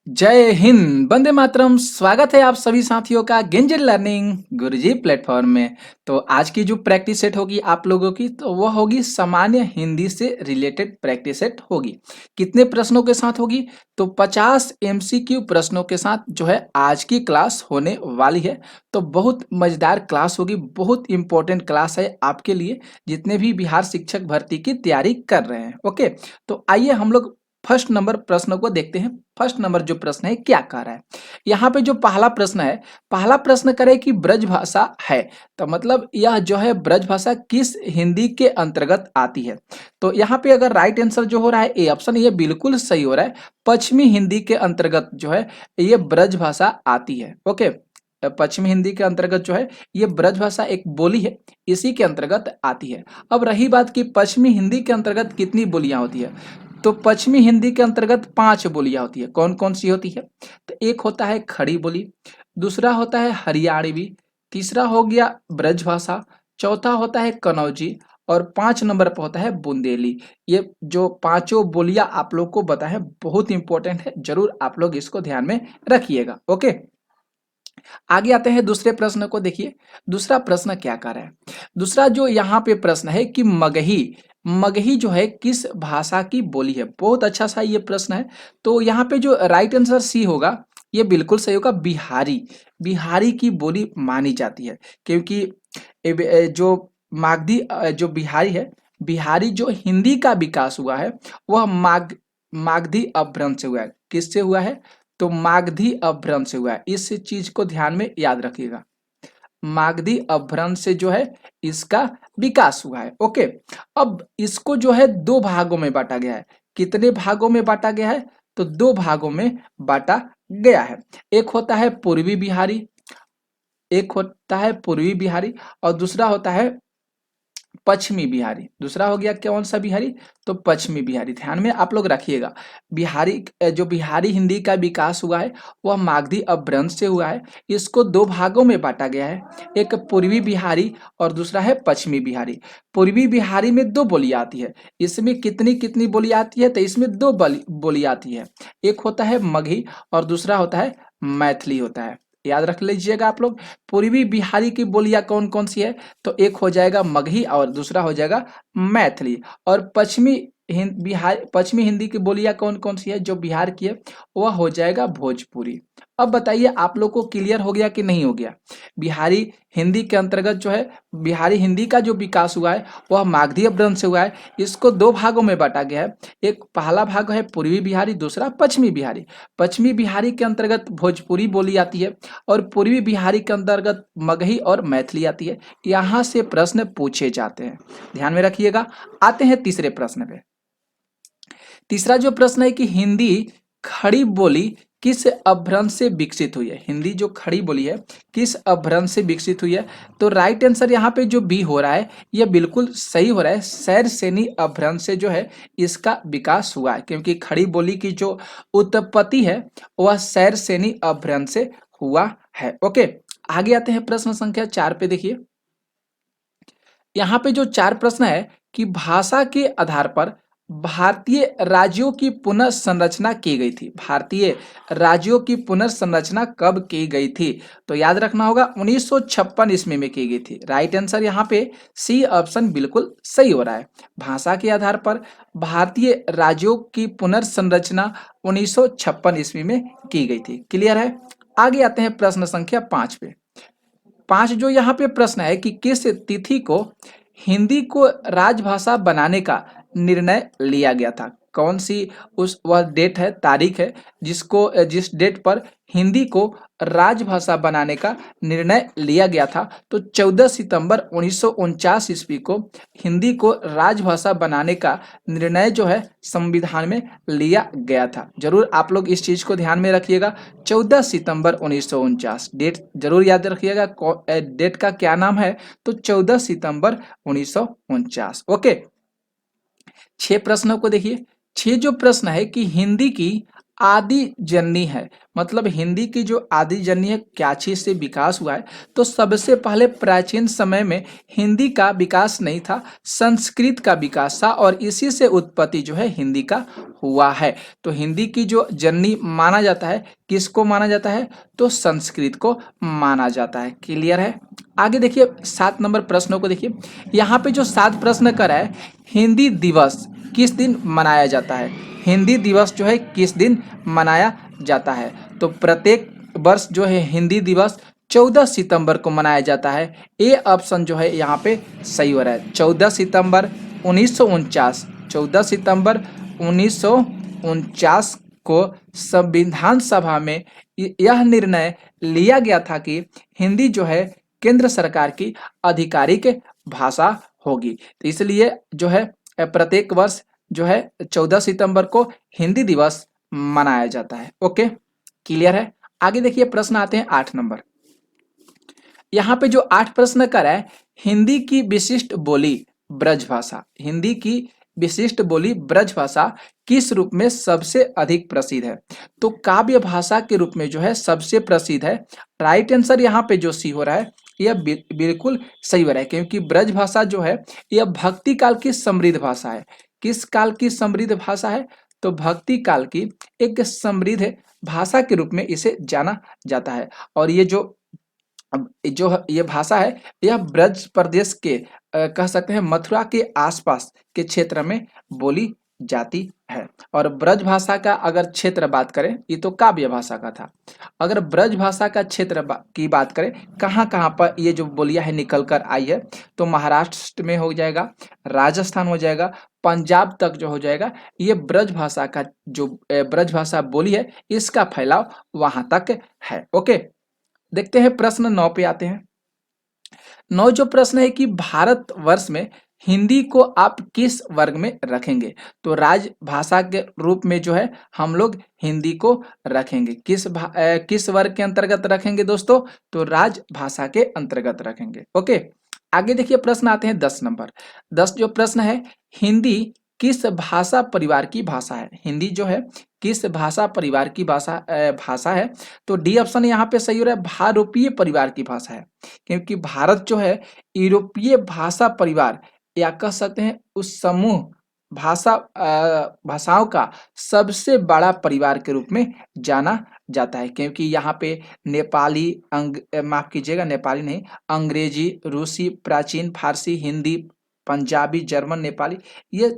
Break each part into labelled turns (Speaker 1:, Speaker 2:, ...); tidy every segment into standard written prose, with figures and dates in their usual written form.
Speaker 1: जय हिंद, वंदे मातरम। स्वागत है आप सभी साथियों का गेंजर लर्निंग गुरुजी प्लेटफॉर्म में। तो आज की जो प्रैक्टिस सेट होगी आप लोगों की, तो वह होगी सामान्य हिंदी से रिलेटेड प्रैक्टिस सेट होगी। कितने प्रश्नों के साथ होगी? तो 50 एमसीक्यू प्रश्नों के साथ जो है आज की क्लास होने वाली है। तो बहुत मजेदार क्लास होगी, बहुत इंपॉर्टेंट क्लास है आपके लिए जितने भी बिहार शिक्षक भर्ती की तैयारी कर रहे हैं। ओके, तो आइए हम लोग फर्स्ट नंबर प्रश्न को देखते हैं। फर्स्ट नंबर जो प्रश्न है क्या कह रहा है? यहाँ पे जो पहला प्रश्न है, पहला प्रश्न करे कि ब्रज भाषा है, तो मतलब यह जो है ब्रज भाषा किस हिंदी के अंतर्गत आती है? तो यहाँ पे अगर राइट आंसर जो हो रहा है ए ऑप्शन, ये बिल्कुल सही हो रहा है। पश्चिमी हिंदी के अंतर्गत जो है ये ब्रज भाषा आती है। ओके, पश्चिमी हिंदी के अंतर्गत जो है ये ब्रज भाषा एक बोली है, इसी के अंतर्गत आती है। अब रही बात कि पश्चिमी हिंदी के अंतर्गत कितनी बोलियां होती है, तो पश्चिमी हिंदी के अंतर्गत 5 बोलियां होती है। कौन कौन सी होती है? तो एक होता है खड़ी बोली, दूसरा होता है हरियाणवी, तीसरा हो गया ब्रजभाषा, चौथा होता है कनौजी और 5 नंबर पर होता है बुंदेली। ये जो पांचों बोलियां आप लोग को बताए बहुत इंपॉर्टेंट है, जरूर आप लोग इसको ध्यान में रखिएगा। ओके, आगे आते हैं दूसरे प्रश्न को। देखिए दूसरा प्रश्न क्या कर रहा है। दूसरा जो यहाँ पे प्रश्न है कि मगही, मगही जो है किस भाषा की बोली है? बहुत अच्छा सा ये प्रश्न है। तो यहाँ पे जो राइट आंसर सी होगा, ये बिल्कुल सही होगा। बिहारी, बिहारी की बोली मानी जाती है, क्योंकि जो मागधी जो बिहारी है, बिहारी जो हिंदी का विकास हुआ है वह मागधी अपभ्रंश से हुआ है। किससे हुआ है? तो मागधी अपभ्रंश से हुआ है। इस चीज को ध्यान में याद रखिएगा, मागधी अपभ्रंश से जो है इसका विकास हुआ है। ओके, अब इसको जो है दो भागों में बांटा गया है। कितने भागों में बांटा गया है? तो दो भागों में बांटा गया है। एक होता है पूर्वी बिहारी, एक होता है पूर्वी बिहारी और दूसरा होता है पश्चिमी बिहारी। दूसरा हो गया कौन सा बिहारी? तो पश्चिमी बिहारी। ध्यान में आप लोग रखिएगा, बिहारी जो बिहारी हिंदी का विकास हुआ है वह मागधी अपभ्रंश से हुआ है। इसको दो भागों में बांटा गया है, एक पूर्वी बिहारी और दूसरा है पश्चिमी बिहारी। पूर्वी बिहारी में दो बोली आती है। इसमें कितनी कितनी बोली आती है? तो इसमें दो बोली आती है। एक होता है मगही और दूसरा होता है मैथिली होता है। याद रख लीजिएगा आप लोग। पूर्वी बिहारी की बोलियां कौन कौन सी है? तो एक हो जाएगा मगही और दूसरा हो जाएगा मैथिली। और पश्चिमी हिंदी की बोलियां कौन कौन सी है जो बिहार की है? वह हो जाएगा भोजपुरी। अब बताइए आप लोग को क्लियर हो गया कि नहीं हो गया? बिहारी हिंदी के अंतर्गत जो है बिहारी हिंदी का जो विकास हुआ है वह मागधी अपभ्रंश से हुआ है। इसको दो भागों में बांटा गया है। एक पहला भाग है पूर्वी बिहारी, दूसरा पश्चिमी बिहारी। पश्चिमी बिहारी के अंतर्गत भोजपुरी बोली आती है और पूर्वी बिहारी के अंतर्गत मगही और मैथिली आती है। यहाँ से प्रश्न पूछे जाते हैं, ध्यान में रखिएगा। आते हैं तीसरे प्रश्न पे। तीसरा जो प्रश्न है कि हिंदी खड़ी बोली किस अपभ्रंश से विकसित हुई है? हिंदी जो खड़ी बोली है किस अपभ्रंश से विकसित हुई है? तो राइट आंसर यहाँ पे जो बी हो रहा है यह बिल्कुल सही हो रहा है। शैरसेनी अपभ्रंश से जो है इसका विकास हुआ है, क्योंकि खड़ी बोली की जो उत्पत्ति है वह शैरसेनी अपभ्रंश से हुआ है। ओके, आगे आते हैं प्रश्न संख्या 4 पे। देखिए यहाँ पे जो चार प्रश्न है कि भाषा के आधार पर भारतीय राज्यों की पुनर्संरचना की गई थी। भारतीय राज्यों की पुनर्संरचना कब की गई थी? तो याद रखना होगा 1956 ईस्वी में की गई थी। राइट आंसर यहाँ पे सी ऑप्शन बिल्कुल सही हो रहा है। भाषा के आधार पर भारतीय राज्यों की पुनर्संरचना 1956 ईस्वी में की गई थी। क्लियर है? आगे आते हैं प्रश्न संख्या 5 पे। 5 जो यहाँ पे प्रश्न है कि किस तिथि को हिंदी को राजभाषा बनाने का निर्णय लिया गया था? कौन सी उस वह डेट है, तारीख है जिस डेट पर हिंदी को राजभाषा बनाने का निर्णय लिया गया था? तो 14 सितंबर 1949 ईस्वी को हिंदी को राजभाषा बनाने का निर्णय जो है संविधान में लिया गया था। जरूर आप लोग इस चीज को ध्यान में रखिएगा। 14 सितंबर 1949 डेट जरूर याद रखिएगा। डेट का क्या नाम है? तो 14 सितंबर 1949। ओके, 6 प्रश्नों को देखिए। 6 जो प्रश्न है कि हिंदी की आदि जननी है, मतलब हिंदी की जो आदिजन्य क्या चीज से विकास हुआ है, तो सबसे पहले प्राचीन समय में हिंदी का विकास नहीं था, संस्कृत का विकास था और इसी से उत्पत्ति जो है हिंदी का हुआ है। तो हिंदी की जो जननी माना जाता है, किसको माना जाता है, तो संस्कृत को माना जाता है। क्लियर है। आगे देखिए 7 नंबर प्रश्नों को देखिए, यहाँ पे जो 7 प्रश्न कर है, हिंदी दिवस किस दिन मनाया जाता है, हिंदी दिवस जो है किस दिन मनाया जाता है। तो प्रत्येक वर्ष जो है हिंदी दिवस 14 सितंबर को मनाया जाता है। ए ऑप्शन जो है यहाँ पे सही हो रहा है, 14 सितंबर 1949। 14 सितंबर 1949 को संविधान सभा में यह निर्णय लिया गया था कि हिंदी जो है केंद्र सरकार की आधिकारिक भाषा होगी। तो इसलिए जो है प्रत्येक वर्ष जो है 14 सितंबर को हिंदी दिवस मनाया जाता है। ओके, क्लियर है। आगे देखिए प्रश्न आते हैं 8 नंबर। यहाँ पे जो 8 प्रश्न कर है, हिंदी की विशिष्ट बोली ब्रजभाषा, हिंदी की विशिष्ट बोली ब्रजभाषा किस रूप में सबसे अधिक प्रसिद्ध है। तो काव्य भाषा के रूप में जो है सबसे प्रसिद्ध है। राइट आंसर यहाँ पे जो सी हो रहा है, यह बिल्कुल सही हो रहा है, क्योंकि ब्रजभाषा जो है यह भक्ति काल की समृद्ध भाषा है। किस काल की समृद्ध भाषा है, तो भक्ति काल की एक समृद्ध भाषा के रूप में इसे जाना जाता है। और ये जो ये भाषा है, यह ब्रज प्रदेश के कह सकते हैं मथुरा के आसपास के क्षेत्र में बोली जाती है। और ब्रज भाषा का अगर क्षेत्र बात करें, ये तो काव्य भाषा का था, अगर ब्रज भाषा का क्षेत्र की बात करें, कहाँ कहाँ पर ये जो बोलियां है निकल कर आई है, तो महाराष्ट्र में हो जाएगा, राजस्थान हो जाएगा, पंजाब तक जो हो जाएगा। ये ब्रज भाषा का जो ब्रज भाषा बोली है, इसका फैलाव वहां तक है। ओके, देखते हैं प्रश्न 9 पे आते हैं। 9 जो प्रश्न है कि भारतवर्ष में हिंदी को आप किस वर्ग में रखेंगे। तो राजभाषा के रूप में जो है हम लोग हिंदी को रखेंगे, किस वर्ग के अंतर्गत रखेंगे दोस्तों, तो राजभाषा के अंतर्गत रखेंगे। ओके, आगे देखिए प्रश्न आते हैं 10 नंबर। 10 जो प्रश्न है, हिंदी किस भाषा परिवार की भाषा है, हिंदी जो है किस भाषा परिवार की भाषा है। तो डी ऑप्शन यहाँ पे सही हो रहा है, भारतीय परिवार की भाषा है, क्योंकि भारत जो है यूरोपीय भाषा परिवार या कह सकते हैं उस समूह भाषाओं का सबसे बड़ा परिवार के रूप में जाना जाता है। क्योंकि यहाँ पे नेपाली माफ कीजिएगा, नेपाली नहीं, अंग्रेजी, रूसी, प्राचीन, फारसी, हिंदी, पंजाबी, जर्मन, नेपाली, ये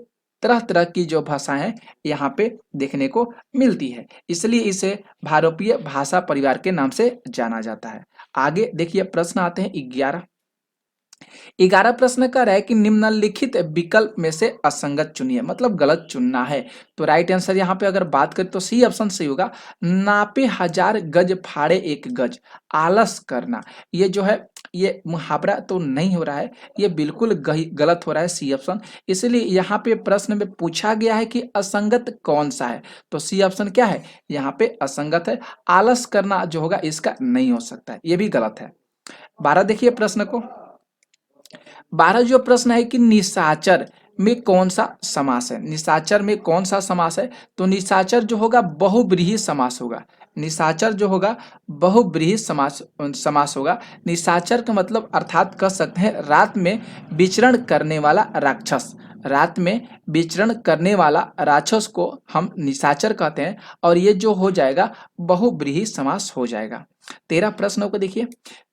Speaker 1: तरह तरह की जो भाषाएं हैं यहाँ पे देखने को मिलती है, इसलिए इसे भारतीय भाषा परिवार के नाम से जाना जाता है। आगे देखिए प्रश्न आते हैं 11। 11 प्रश्न का है कि निम्नलिखित विकल्प में से असंगत चुनिए, मतलब गलत चुनना है। तो राइट आंसर यहाँ पे अगर बात करें तो सी ऑप्शन सही होगा, नापे 1000 गज फाड़े 1 गज, आलस करना। ये जो है ये मुहावरा तो नहीं हो रहा है, ये बिल्कुल गलत हो रहा है, सी ऑप्शन। इसलिए यहाँ पे प्रश्न में पूछा गया है कि असंगत कौन सा है, तो सी ऑप्शन क्या है, यहाँ पे असंगत है। आलस करना जो होगा इसका नहीं हो सकता है, ये भी गलत है। 12 देखिए प्रश्न को। 12 जो प्रश्न है कि निशाचर में कौन सा समास है, निशाचर में कौन सा समास है। तो निशाचर जो होगा बहुव्रीहि समास होगा, निशाचर जो होगा बहुव्रीहि समास होगा। निशाचर का मतलब अर्थात कह सकते हैं रात में विचरण करने वाला राक्षस, रात में विचरण करने वाला राक्षस को हम निशाचर कहते हैं, और ये जो हो जाएगा बहुव्रीहि समास हो जाएगा। 13 प्रश्नों को देखिए।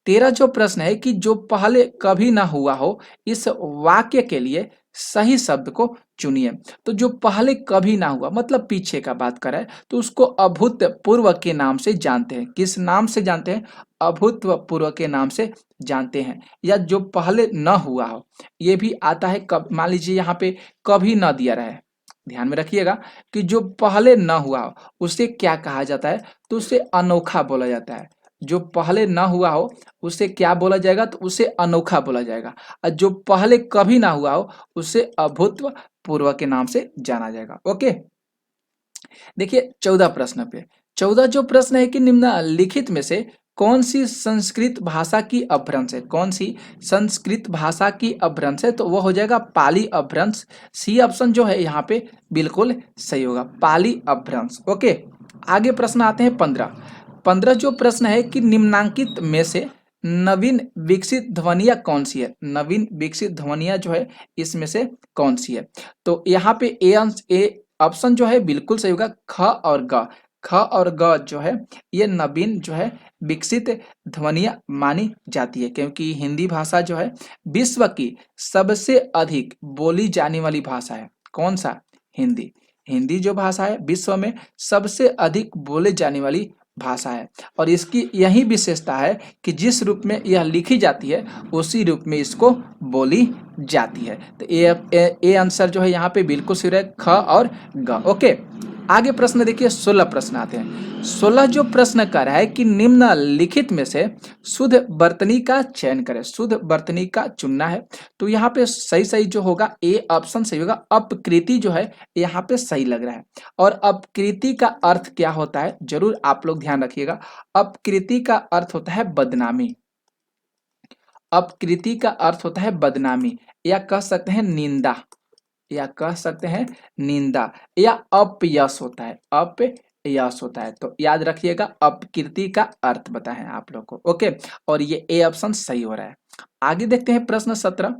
Speaker 1: 13 जो प्रश्न है कि जो पहले कभी ना हुआ हो, इस वाक्य के लिए सही शब्द को चुनिए। तो जो पहले कभी ना हुआ मतलब पीछे का बात करें, तो उसको अभूतपूर्व के नाम से जानते हैं। किस नाम से जानते हैं, अभूतपूर्व के नाम से जानते हैं। या जो पहले न हुआ हो, ये भी आता है कब, मान लीजिए यहाँ पे कभी न दिया रहा है, ध्यान में रखिएगा कि जो पहले न हुआ हो उसे क्या कहा जाता है, तो उसे अनोखा बोला जाता है। जो पहले ना हुआ हो उसे क्या बोला जाएगा, तो उसे अनोखा बोला जाएगा। और जो पहले कभी ना हुआ हो उसे अभूतपूर्व के नाम से जाना जाएगा। ओके, देखिए 14 प्रश्न पे। 14 जो प्रश्न है कि निम्नलिखित में से कौन सी संस्कृत भाषा की अपभ्रंश है, कौन सी संस्कृत भाषा की अपभ्रंश है, तो वो हो जाएगा पाली अपभ्रंश। सी ऑप्शन जो है यहाँ पे बिल्कुल सही होगा, पाली अपभ्रंश। ओके, आगे प्रश्न आते हैं 15। 15 जो प्रश्न है कि निम्नांकित में से नवीन विकसित ध्वनियाँ कौन सी है? नवीन विकसित ध्वनियाँ जो है इसमें से कौन सी है? तो यहाँ पे ए ऑप्शन जो है बिल्कुल सही होगा, ख और ग। ख और ग जो है ये नवीन जो है विकसित ध्वनियाँ मानी जाती है, क्योंकि हिंदी भाषा जो है विश्व की सबसे अधिक बोली जाने वाली भाषा है। कौन सा? हिंदी। हिंदी जो भाषा है विश्व में सबसे अधिक बोले जाने वाली भाषा है, और इसकी यही विशेषता है कि जिस रूप में यह लिखी जाती है उसी रूप में इसको बोली जाती है। तो ए आंसर जो है यहाँ पे बिल्कुल सही है, ख और ग। ओके, आगे प्रश्न देखिए, 16 प्रश्न आते हैं। 16 जो प्रश्न कर रहा है कि निम्नलिखित में से शुद्ध वर्तनी का चयन करें। शुद्ध वर्तनी का चुनना है, तो यहाँ पे सही सही जो होगा ए ऑप्शन सही होगा। अपकृति जो है यहाँ पे सही लग रहा है। और अपकृति का अर्थ क्या होता है जरूर आप लोग ध्यान रखिएगा। अपकृति का अर्थ होता है बदनामी। अपकृति का अर्थ होता है बदनामी, या कह सकते हैं निंदा, या कह सकते हैं निंदा, या अपयश होता है, अपयश होता है। तो याद रखिएगा अपकृति का अर्थ बताएं आप लोग को। ओके, और ये ए ऑप्शन सही हो रहा है। आगे देखते हैं प्रश्न 17।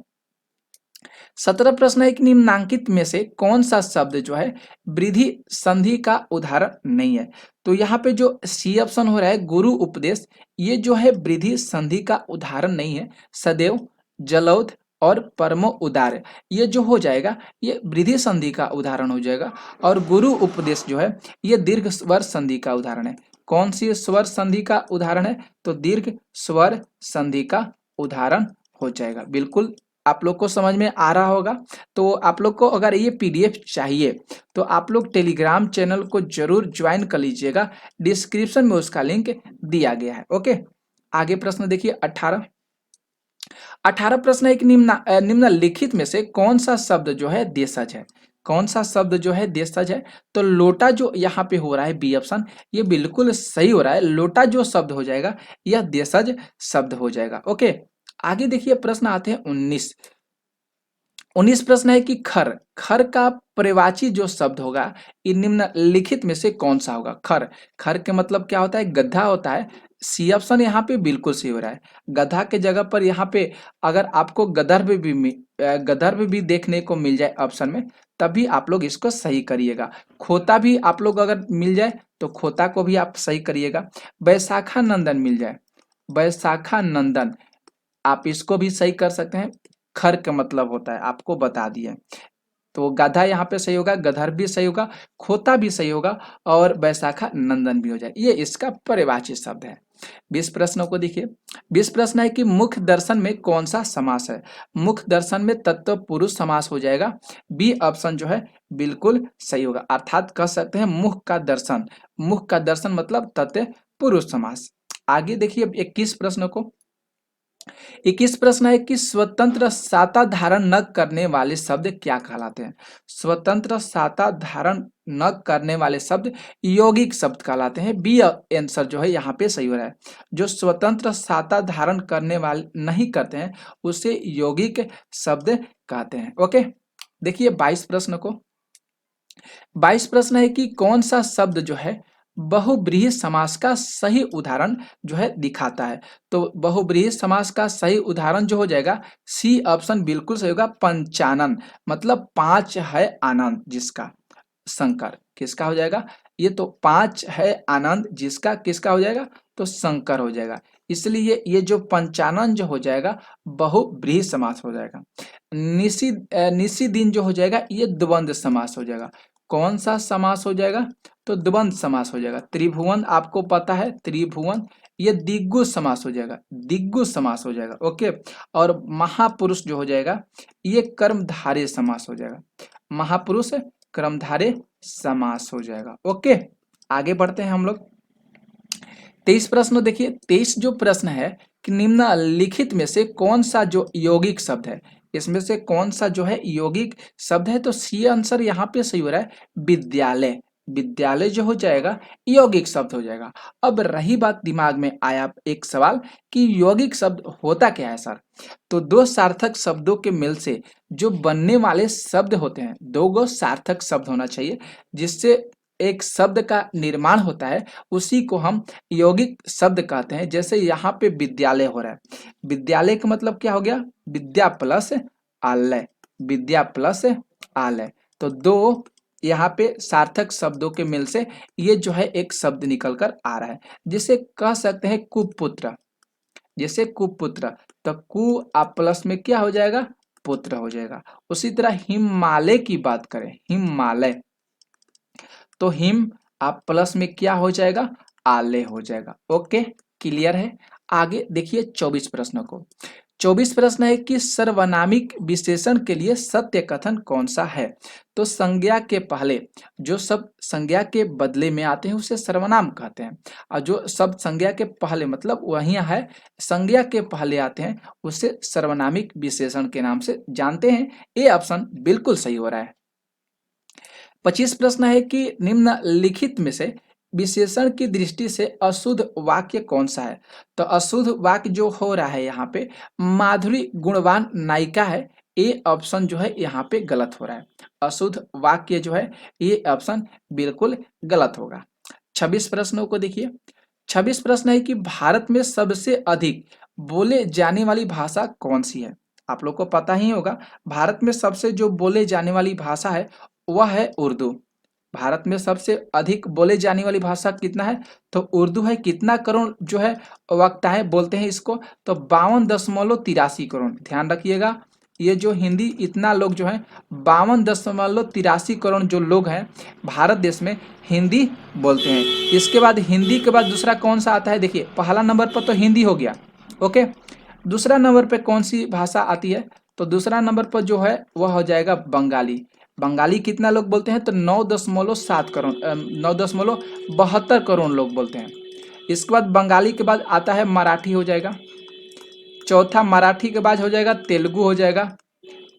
Speaker 1: 17 प्रश्न है कि निम्नांकित में से कौन सा शब्द जो है वृद्धि संधि का उदाहरण नहीं है? तो यहाँ पे जो सी ऑप्शन हो रहा है गुरु उपदेश, ये जो है वृद्धि संधि का उदाहरण नहीं है। सदैव, जलौध और परमो उदार, ये जो हो जाएगा ये वृद्धि संधि का उदाहरण हो जाएगा। और गुरु उपदेश जो है ये दीर्घ स्वर संधि का उदाहरण है। कौन सी स्वर संधि का उदाहरण है? तो दीर्घ स्वर संधि का उदाहरण हो जाएगा। बिल्कुल आप लोग को समझ में आ रहा होगा। तो आप लोग को अगर ये पीडीएफ चाहिए तो आप लोग टेलीग्राम चैनल को जरूर ज्वाइन कर लीजिएगा, डिस्क्रिप्शन में उसका लिंक दिया गया है। ओके, आगे प्रश्न देखिए 18। 18 प्रश्न है कि निम्नलिखित में से कौन सा शब्द जो है देशज है? कौन सा शब्द जो है देशज है? तो लोटा जो यहाँ पे हो रहा है बी ऑप्शन, ये बिल्कुल सही हो रहा है। लोटा जो शब्द हो जाएगा यह देशज शब्द हो जाएगा। ओके, आगे देखिए प्रश्न आते हैं 19। 19 प्रश्न है कि खर, खर का पर्यायवाची जो शब्द होगा ये निम्नलिखित में से कौन सा होगा? खर, खर के मतलब क्या होता है? गधा होता है। सी ऑप्शन यहाँ पे बिल्कुल सही हो रहा है। गधा के जगह पर यहाँ पे अगर आपको गदर्भ भी देखने को मिल जाए ऑप्शन में, तभी आप लोग इसको सही करिएगा। खोता भी आप लोग अगर मिल जाए तो खोता को भी आप सही करिएगा। बैसाखा नंदन मिल जाए, बैसाखा नंदन, आप इसको भी सही कर सकते हैं। खर का मतलब होता है आपको बता दिए। तो गधा यहाँ पे सही होगा, गधर भी सही होगा, खोता भी सही होगा, और बैसाखा नंदन भी हो जाए। ये इसका पर्यायवाची शब्द है। 20 प्रश्नों को देखिए। 20 प्रश्न है कि मुख्य दर्शन में कौन सा समास है? मुख्य दर्शन में तत्पुरुष समास हो जाएगा। बी ऑप्शन जो है बिल्कुल सही होगा, अर्थात कह सकते हैं मुख का दर्शन। मुख का दर्शन मतलब तत्पुरुष समास। आगे देखिए 21 प्रश्नों को। 21 प्रश्न है कि स्वतंत्र साता धारण न करने वाले शब्द क्या कहलाते हैं? स्वतंत्र साता धारण न करने वाले शब्द यौगिक शब्द कहलाते हैं। बी आंसर जो है यहाँ पे सही हो रहा है। जो स्वतंत्र साता धारण करने वाले नहीं करते हैं उसे यौगिक शब्द कहते हैं। ओके, देखिए 22 प्रश्न को। 22 प्रश्न है कि कौन सा शब्द जो है बहुब्रीहि समास का सही उदाहरण जो है दिखाता है? तो बहुब्रीहि समास का सही उदाहरण जो हो जाएगा सी ऑप्शन बिल्कुल सही होगा। पंचानन, मतलब पांच है आनंद जिसका, शंकर किसका हो जाएगा? ये तो पांच है आनंद जिसका किसका हो जाएगा? तो शंकर हो जाएगा। इसलिए ये जो पंचानन जो हो जाएगा बहुब्रीहि समास हो जाएगा। निशी दिन जो हो जाएगा ये द्वंद्व समास हो जाएगा। कौन सा समास हो जाएगा? तो द्वंद्व समास हो जाएगा। त्रिभुवन आपको पता है, त्रिभुवन, ये दिग्गु समास हो जाएगा, दिग्गु समास हो जाएगा। ओके, और महापुरुष जो हो जाएगा ये कर्मधारय समास हो जाएगा। महापुरुष कर्मधारय समास हो जाएगा। ओके, आगे बढ़ते हैं हम लोग। 23 प्रश्न देखिए। 23 जो प्रश्न है कि निम्नलिखित में से कौन सा जो यौगिक शब्द है? इसमें से कौन सा जो है यौगिक शब्द है? तो सी आंसर यहाँ पे सही हो रहा है विद्यालय। विद्यालय जो हो जाएगा यौगिक शब्द हो जाएगा। अब रही बात, दिमाग में आया एक सवाल कि यौगिक शब्द होता क्या है सर? तो दो सार्थक शब्दों के मेल से जो बनने वाले शब्द होते हैं, दो गो सार्थक शब्द होना चाहिए जिससे एक शब्द का निर्माण होता है उसी को हम यौगिक शब्द कहते हैं। जैसे यहाँ पे विद्यालय हो रहा है, विद्यालय का मतलब क्या हो गया, विद्या प्लस आलय, विद्या प्लस आलय। तो दो यहाँ पे सार्थक शब्दों के मेल से ये जो है एक शब्द निकल कर आ रहा है, जिसे कह सकते हैं कुपुत्र। जैसे कुपुत्र, तो कु आप प्लस में क्या हो जाएगा, पुत्र हो जाएगा। उसी तरह हिमालय की बात करें, हिमालय, तो हिम आप प्लस में क्या हो जाएगा, आले हो जाएगा। ओके, क्लियर है। आगे देखिए 24 प्रश्नों को। 24 प्रश्न है कि सर्वनामिक विशेषण के लिए सत्य कथन कौन सा है। तो संज्ञा के पहले जो शब्द संज्ञा के बदले में आते हैं उसे सर्वनाम कहते हैं, और जो शब्द संज्ञा के पहले मतलब वही है संज्ञा के पहले आते हैं उसे सर्वनामिक विशेषण के नाम से जानते हैं। ये ऑप्शन बिल्कुल सही हो रहा है। 25 प्रश्न है कि निम्नलिखित में से विशेषण की दृष्टि से अशुद्ध वाक्य कौन सा है। तो अशुद्ध वाक्य जो हो रहा है यहाँ पे माधुरी गुणवान नायिका है, ये ऑप्शन जो है यहाँ पे गलत हो रहा है। अशुद्ध वाक्य जो है ये ऑप्शन बिल्कुल गलत होगा। 26 प्रश्नों को देखिए। 26 प्रश्न है कि भारत में सबसे अधिक बोले जाने वाली भाषा कौन सी है। आप लोग को पता ही होगा, भारत में सबसे जो बोले जाने वाली भाषा है वह है उर्दू। भारत में सबसे अधिक बोले जाने वाली भाषा कितना है, तो उर्दू है। कितना करोड़ जो है वक्ताएं बोलते हैं इसको, तो 52.83 करोड़। ध्यान रखिएगा, ये जो हिंदी इतना लोग जो है 52.83 करोड़ जो लोग हैं भारत देश में हिंदी बोलते हैं। इसके बाद हिंदी के बाद दूसरा कौन सा आता है, देखिए पहला नंबर पर तो हिंदी हो गया, ओके। दूसरा नंबर पे कौन सी भाषा आती है, तो दूसरा नंबर पर जो है वह हो जाएगा बंगाली। बंगाली कितना लोग बोलते हैं, तो 9.7 करोड़ 9.72 करोड़ लोग बोलते हैं। इसके बाद बंगाली के बाद आता है मराठी हो जाएगा, चौथा मराठी के बाद हो जाएगा तेलुगु हो जाएगा।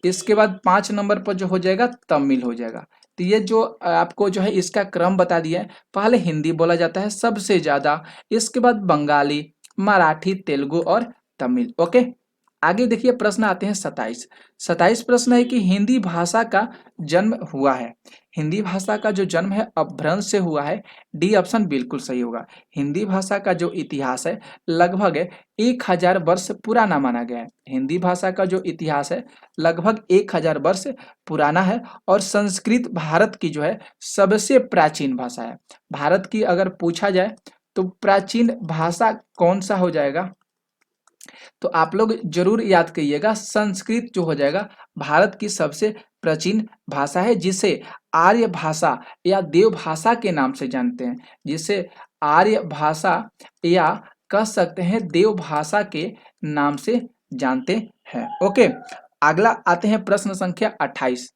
Speaker 1: इसके बाद 5 नंबर पर जो हो जाएगा तमिल हो जाएगा। तो ये जो आपको जो है इसका क्रम बता दिया है, पहले हिंदी बोला जाता है सबसे ज्यादा, इसके बाद बंगाली, मराठी, तेलुगु और तमिल। ओके, आगे देखिए प्रश्न आते हैं 27। 27 प्रश्न है कि हिंदी भाषा का जन्म हुआ है। हिंदी भाषा का जो जन्म है अपभ्रंश से हुआ है, डी ऑप्शन बिल्कुल सही होगा। हिंदी भाषा का जो इतिहास है लगभग 1000 वर्ष पुराना माना गया है। हिंदी भाषा का जो इतिहास है लगभग 1000 वर्ष पुराना है। और संस्कृत भारत की जो है सबसे प्राचीन भाषा है। भारत की अगर पूछा जाए तो प्राचीन भाषा कौन सा हो जाएगा, तो आप लोग जरूर याद करिएगा संस्कृत जो हो जाएगा भारत की सबसे प्राचीन भाषा है, जिसे आर्य भाषा या देव भाषा के नाम से जानते हैं। जिसे आर्य भाषा या कह सकते हैं देव भाषा के नाम से जानते हैं। ओके, अगला आते हैं प्रश्न संख्या 28।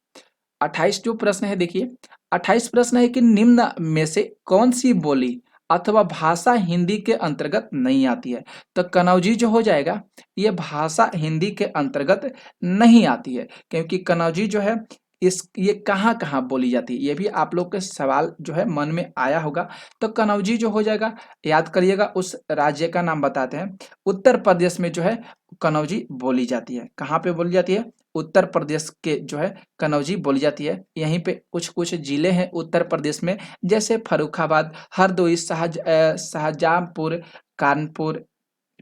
Speaker 1: 28 जो प्रश्न है देखिए, 28 प्रश्न है कि निम्न में से कौन सी बोली अथवा भाषा हिंदी के अंतर्गत नहीं आती है। तो कनौजी जो हो जाएगा ये भाषा हिंदी के अंतर्गत नहीं आती है, क्योंकि कनौजी जो है ये कहाँ कहाँ बोली जाती है, ये भी आप लोग के सवाल जो है मन में आया होगा। तो कनौजी जो हो जाएगा, याद करिएगा उस राज्य का नाम बताते हैं। उत्तर प्रदेश में जो है कनौजी बोली जाती है। कहाँ पे बोली जाती है, उत्तर प्रदेश के जो है कनौजी बोली जाती है। यहीं पे कुछ कुछ जिले हैं उत्तर प्रदेश में, जैसे फर्रुखाबाद, हरदोई, शाहजहांपुर, कानपुर,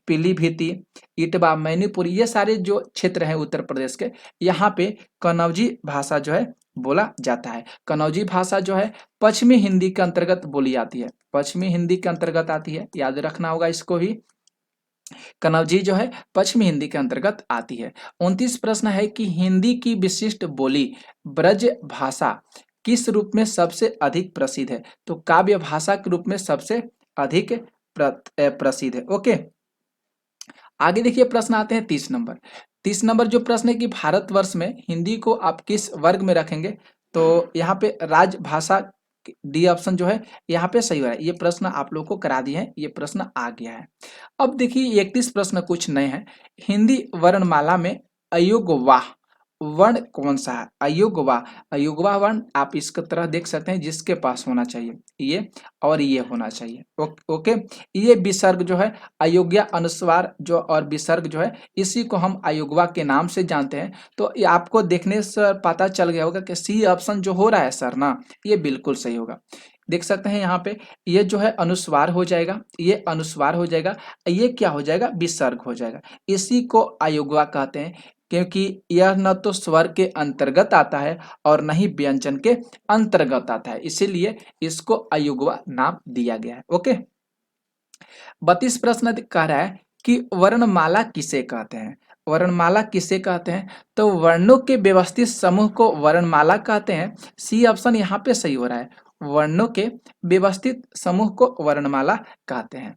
Speaker 1: पीलीभीती, इटवा, मैनपुरी, ये सारे जो क्षेत्र हैं उत्तर प्रदेश के, यहाँ पे कनौजी भाषा जो है बोला जाता है। कनौजी भाषा जो है पश्चिमी हिंदी के अंतर्गत बोली जाती है, पश्चिमी हिंदी के अंतर्गत आती है, याद रखना होगा इसको भी। कनौजी जो है पश्चिमी हिंदी के अंतर्गत आती है। 29 प्रश्न है कि हिंदी की विशिष्ट बोली ब्रज भाषा किस रूप में सबसे अधिक प्रसिद्ध है। तो काव्य भाषा के रूप में सबसे अधिक प्रसिद्ध है। ओके, आगे देखिए प्रश्न आते हैं 30 नंबर। 30 नंबर जो प्रश्न है कि भारतवर्ष में हिंदी को आप किस वर्ग में रखेंगे। तो यहाँ पे राजभाषा, डी ऑप्शन जो है यहाँ पे सही हो रहा है। ये प्रश्न आप लोग को करा दिए हैं, ये प्रश्न आ गया है। अब देखिए 31 प्रश्न कुछ नए हैं। हिंदी वर्णमाला में अयोगवाह वर्ण कौन सा है। अयोगवाह वर्ण आप इसकी तरह देख सकते हैं, जिसके पास होना चाहिए ये और ये होना चाहिए। ओके, ये विसर्ग जो है अयोग्य अनुस्वार जो और विसर्ग जो है इसी को हम अयोगवाह के नाम से जानते हैं। तो ये आपको देखने से पता चल गया होगा कि सी ऑप्शन जो हो रहा है सर ना, ये बिल्कुल सही होगा। देख सकते हैं यहाँ पे, ये जो है अनुस्वार हो जाएगा, ये अनुस्वार हो जाएगा, ये क्या हो जाएगा, विसर्ग हो जाएगा। इसी को अयोगवा कहते हैं, क्योंकि यह न तो स्वर के अंतर्गत आता है और न ही व्यंजन के अंतर्गत आता है, इसीलिए इसको अयुग्वा नाम दिया गया है। ओके, 32 प्रश्न कह रहा है कि वर्णमाला किसे कहते हैं। वर्णमाला किसे कहते हैं, तो वर्णों के व्यवस्थित समूह को वर्णमाला कहते हैं। सी ऑप्शन यहाँ पे सही हो रहा है, वर्णों के व्यवस्थित समूह को वर्णमाला कहते हैं।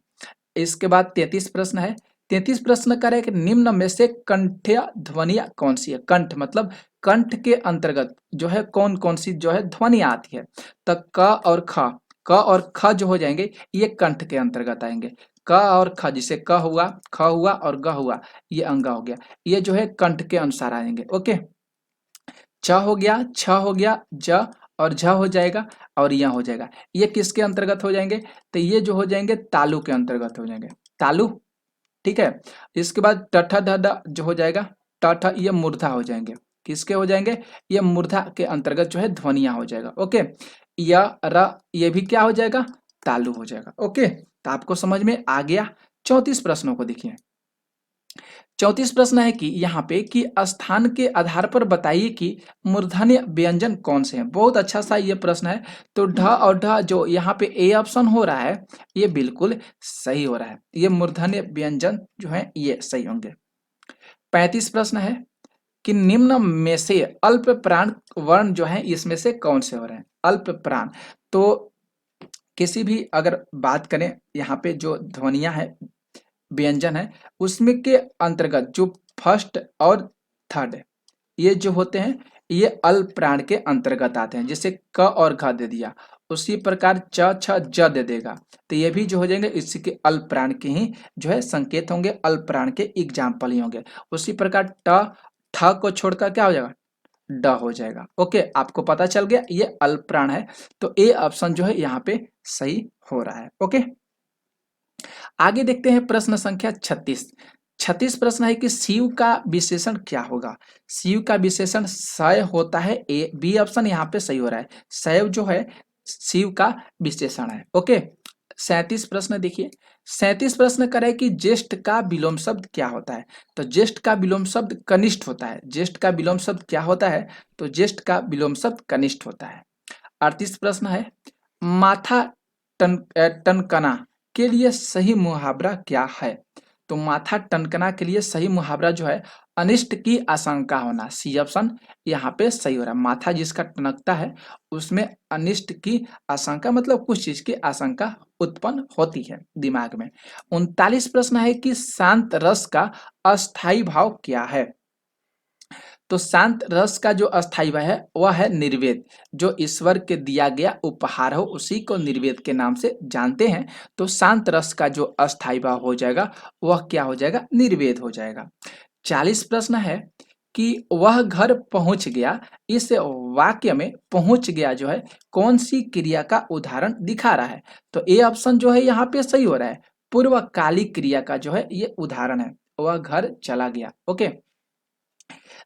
Speaker 1: इसके बाद 33 प्रश्न है। 33 प्रश्न करे कि निम्न में से कंठ्य ध्वनिया कौन सी है। कंठ मतलब कंठ के अंतर्गत जो है कौन कौन सी जो है ध्वनिया आती है। तो क और ख, क और ख जो हो जाएंगे ये कंठ के अंतर्गत आएंगे। क और ख, जिसे क हुआ, ख हुआ और ग हुआ, ये अंगा हो गया, ये जो है कंठ के अनुसार आएंगे। ओके, च हो गया, छ हो गया, ज और झ हो जाएगा और य हो जाएगा, ये किसके अंतर्गत हो जाएंगे, तो ये जो हो जाएंगे तालु के अंतर्गत हो जाएंगे, तालु। ठीक है, इसके बाद टठ ढ ढ जो हो जाएगा, टठ ये मूर्धा हो जाएंगे, किसके हो जाएंगे, ये मूर्धा के अंतर्गत जो है ध्वनिया हो जाएगा। ओके, य र ये भी क्या हो जाएगा, तालु हो जाएगा। ओके, तो आपको समझ में आ गया। 34 प्रश्नों को देखिए। 34 प्रश्न है कि यहाँ पे कि स्थान के आधार पर बताइए कि मूर्धन्य व्यंजन कौन से हैं। बहुत अच्छा सा ये प्रश्न है। तो ढ और ढ जो यहाँ पे ए ऑप्शन हो रहा है ये बिल्कुल सही हो रहा है, ये मूर्धन्य व्यंजन जो है ये सही होंगे। 35 प्रश्न है कि निम्न में से अल्प प्राण वर्ण जो है इसमें से कौन से हो रहे हैं। अल्प प्राण, तो किसी भी अगर बात करें यहाँ पे जो ध्वनिया है, व्यंजन है, उसमें के अंतर्गत जो फर्स्ट और थर्ड ये जो होते हैं ये अल्प प्राण के अंतर्गत आते हैं। जैसे क और घ दे दिया, उसी प्रकार च छ ज दे देगा, तो ये भी जो हो जाएंगे इसी के अल्प प्राण के ही जो है संकेत होंगे, अल्प प्राण के एग्जाम्पल ही होंगे। उसी प्रकार ट ठ को छोड़कर क्या हो जाएगा, ड हो जाएगा। ओके, आपको पता चल गया ये अल्प प्राण है, तो ए ऑप्शन जो है यहाँ पे सही हो रहा है। ओके, आगे देखते हैं प्रश्न संख्या 36। 36 प्रश्न है कि शिव का विशेषण क्या होगा। शिव का विशेषण शय होता है, ए बी ऑप्शन यहाँ पे सही हो रहा है, शैव जो है शिव का विशेषण है। ओके, 37 प्रश्न देखिए। 37 प्रश्न करे कि ज्येष्ठ का विलोम शब्द क्या होता है। तो ज्येष्ठ का विलोम शब्द कनिष्ठ होता है। ज्येष्ठ का विलोम शब्द क्या होता है, तो ज्येष्ठ का विलोम शब्द कनिष्ठ होता है। 38 प्रश्न है माथा टनकना के लिए सही मुहावरा क्या है। तो माथा टनकना के लिए सही मुहावरा जो है अनिष्ट की आशंका होना, सी ऑप्शन यहाँ पे सही हो रहा है। माथा जिसका टनकता है उसमें अनिष्ट की आशंका मतलब कुछ चीज की आशंका उत्पन्न होती है दिमाग में। 39 प्रश्न है कि शांत रस का अस्थाई भाव क्या है। तो शांत रस का जो अस्थाई भाव है वह है निर्वेद, जो ईश्वर के दिया गया उपहार हो उसी को निर्वेद के नाम से जानते हैं। तो शांत रस का जो अस्थाई भाव हो जाएगा वह क्या हो जाएगा, निर्वेद हो जाएगा। 40 प्रश्न है कि वह घर पहुंच गया, इस वाक्य में पहुंच गया जो है कौन सी क्रिया का उदाहरण दिखा रहा है। तो ए ऑप्शन जो है यहाँ पे सही हो रहा है, पूर्वकालिक क्रिया का जो है ये उदाहरण है, वह घर चला गया। ओके,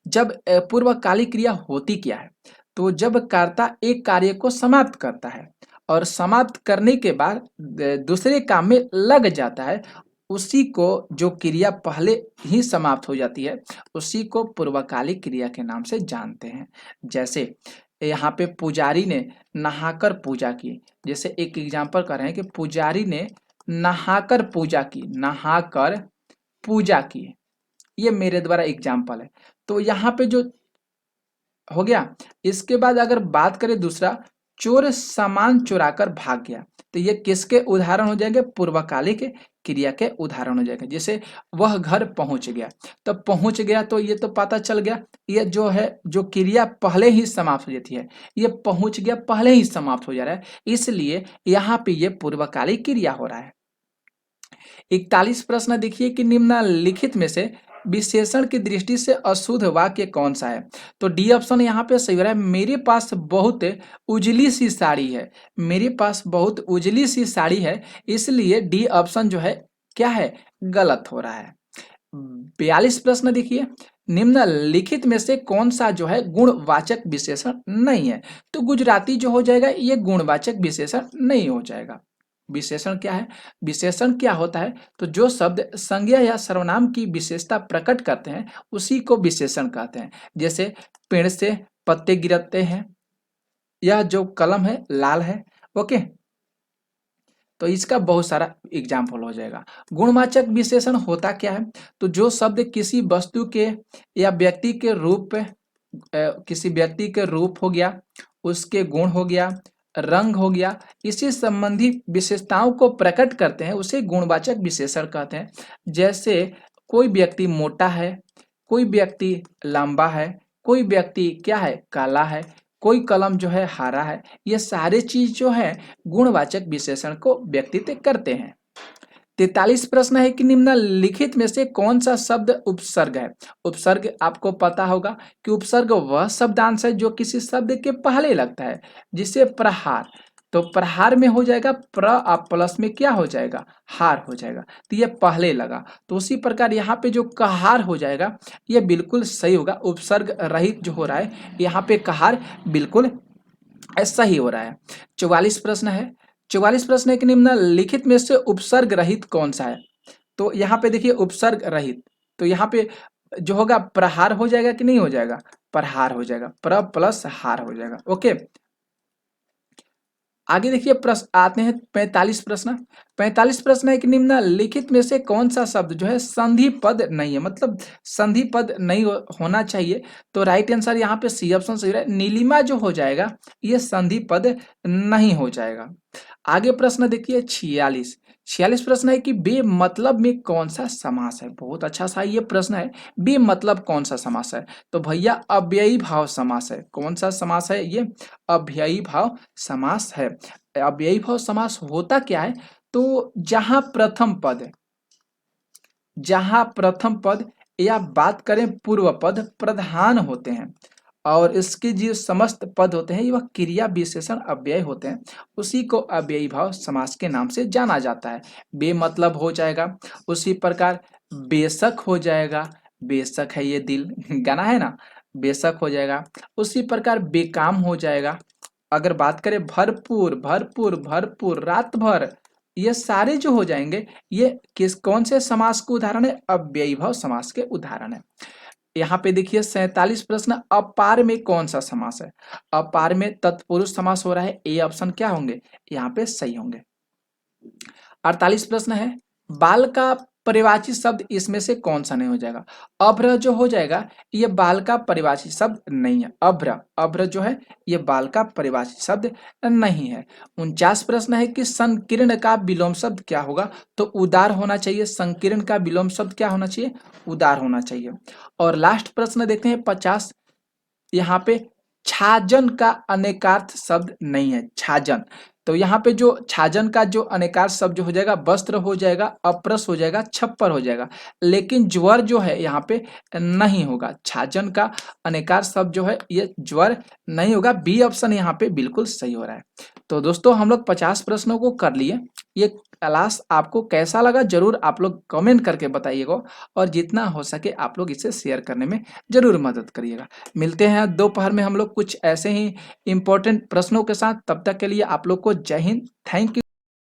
Speaker 1: जब पूर्वकालिक क्रिया होती क्या है, तो जब कर्ता एक कार्य को समाप्त करता है और समाप्त करने के बाद दूसरे काम में लग जाता है, उसी को जो क्रिया पहले ही समाप्त हो जाती है उसी को पूर्वकालिक क्रिया के नाम से जानते हैं। जैसे यहाँ पे पुजारी ने नहाकर पूजा की, जैसे एक एग्जांपल कर रहे हैं कि पुजारी ने नहाकर पूजा की, नहाकर पूजा की, ये मेरे द्वारा एग्जाम्पल है। तो यहाँ पे जो हो गया, इसके बाद अगर बात करें दूसरा, चोर सामान चुराकर भाग गया, तो ये किसके उदाहरण हो जाएंगे, पूर्वकालिक क्रिया के उदाहरण हो जाएंगे। जैसे वह घर पहुंच गया, तो पहुंच गया तो ये तो पता चल गया ये जो है जो क्रिया पहले ही समाप्त हो जाती है, ये पहुंच गया पहले ही समाप्त हो जा रहा है, इसलिए यहाँ पे ये पूर्वकालिक क्रिया हो रहा है। 41 प्रश्न देखिए कि निम्नलिखित में से विशेषण की दृष्टि से अशुद्ध वाक्य कौन सा है। तो डी ऑप्शन यहाँ पे सही हो रहा है, मेरे पास बहुत उजली सी साड़ी है, मेरे पास बहुत उजली सी साड़ी है, इसलिए डी ऑप्शन जो है क्या है, गलत हो रहा है। 42 प्रश्न देखिए, निम्नलिखित में से कौन सा जो है गुणवाचक विशेषण नहीं है? तो गुजराती जो हो जाएगा ये गुणवाचक विशेषण नहीं हो जाएगा। विशेषण क्या है? विशेषण क्या होता है? तो जो शब्द संज्ञा या सर्वनाम की विशेषता प्रकट करते हैं उसी को विशेषण कहते हैं। जैसे पेड़ से पत्ते गिरते हैं, यह जो कलम है लाल है। ओके, तो इसका बहुत सारा एग्जाम्पल हो जाएगा। गुणवाचक विशेषण होता क्या है? तो जो शब्द किसी वस्तु के या व्यक्ति के रूप किसी व्यक्ति के रूप हो गया, उसके गुण हो गया, रंग हो गया, इसी संबंधी विशेषताओं को प्रकट करते हैं उसे गुणवाचक विशेषण कहते हैं। जैसे कोई व्यक्ति मोटा है, कोई व्यक्ति लंबा है, कोई व्यक्ति क्या है काला है, कोई कलम जो है हरा है। ये सारे चीज जो है गुणवाचक विशेषण को व्यक्तित करते हैं। 43 प्रश्न है कि निम्नलिखित में से कौन सा शब्द उपसर्ग है? उपसर्ग आपको पता होगा कि उपसर्ग वह शब्दांश है जो किसी शब्द के पहले लगता है, जिसे प्रहार। तो प्रहार में हो जाएगा प्र और प्लस में क्या हो जाएगा हार हो जाएगा, तो ये पहले लगा। तो उसी प्रकार यहाँ पे जो कहार हो जाएगा ये बिल्कुल सही होगा। उपसर्ग रहित जो हो रहा है यहाँ पे कहार बिल्कुल ऐसा ही हो रहा है। 44 प्रश्न है। 44 प्रश्न है कि निम्नलिखित में से उपसर्ग रहित कौन सा है? तो यहाँ पे देखिए उपसर्ग रहित, तो यहाँ पे जो होगा प्रहार हो जाएगा कि नहीं हो जाएगा? प्रहार हो जाएगा, प्र प्लस हार हो जाएगा। ओके, आगे देखिए प्रश्न आते हैं 45 प्रश्न। 45 प्रश्न है कि निम्नलिखित में से कौन सा शब्द जो है संधि पद नहीं है, मतलब संधि पद नहीं होना चाहिए। तो राइट आंसर यहाँ पे सी ऑप्शन सही है। नीलिमा जो हो जाएगा ये संधि पद नहीं हो जाएगा। आगे प्रश्न देखिए 46। 46 प्रश्न है कि बे मतलब में कौन सा समास है? बहुत अच्छा सा ये प्रश्न है। बे मतलब कौन सा समास है? तो भैया अव्ययी भाव समास है। कौन सा समास है ये? अव्ययी भाव समास है। अव्ययी भाव समास होता क्या है? तो जहां प्रथम पद या बात करें पूर्व पद प्रधान होते हैं और इसके जो समस्त पद होते हैं वह क्रिया विशेषण अव्यय होते हैं, उसी को अव्ययी भाव समास के नाम से जाना जाता है। बे मतलब हो जाएगा, उसी प्रकार बेशक हो जाएगा। बेशक है ये दिल गाना है ना, बेशक हो जाएगा। उसी प्रकार बेकाम हो जाएगा। अगर बात करें भरपूर भरपूर भरपूर रात भर, ये सारे जो हो जाएंगे ये किस कौन से समास के उदाहरण है? अव्ययी भाव समास के उदाहरण है। यहाँ पे देखिए 47 प्रश्न, अपार में कौन सा समास है? अपार में तत्पुरुष समास हो रहा है। ए ऑप्शन क्या होंगे यहाँ पे सही होंगे। 48 प्रश्न है, बाल का परिवाची शब्द इसमें से कौन सा नहीं हो जाएगा? अभ्र जो हो जाएगा ये बाल का परिवाची शब्द नहीं है। अभ्र अभ्र जो है ये बाल का परिवाची शब्द नहीं है। 49 प्रश्न है कि संकीर्ण का विलोम शब्द क्या होगा? तो उदार होना चाहिए। संकीर्ण का विलोम शब्द क्या होना चाहिए? उदार होना चाहिए। और लास्ट प्रश्न देखते हैं 50। यहाँ पे छाजन का अनेकार्थ शब्द नहीं है। छाजन, तो यहाँ पे जो छाजन का जो अनेकार्थ शब्द हो जाएगा वस्त्र हो जाएगा, अप्रस हो जाएगा, छप्पर हो जाएगा, लेकिन ज्वर जो है यहाँ पे नहीं होगा। छाजन का अनेकार्थ शब्द जो है ये ज्वर नहीं होगा। बी ऑप्शन यहाँ पे बिल्कुल सही हो रहा है। तो दोस्तों हम लोग 50 प्रश्नों को कर लिए। ये क्लास आपको कैसा लगा जरूर आप लोग कमेंट करके बताइएगा, और जितना हो सके आप लोग इसे शेयर करने में जरूर मदद करिएगा। मिलते हैं दोपहर में हम लोग कुछ ऐसे ही इंपॉर्टेंट प्रश्नों के साथ। तब तक के लिए आप लोग को जय हिंद, थैंक यू।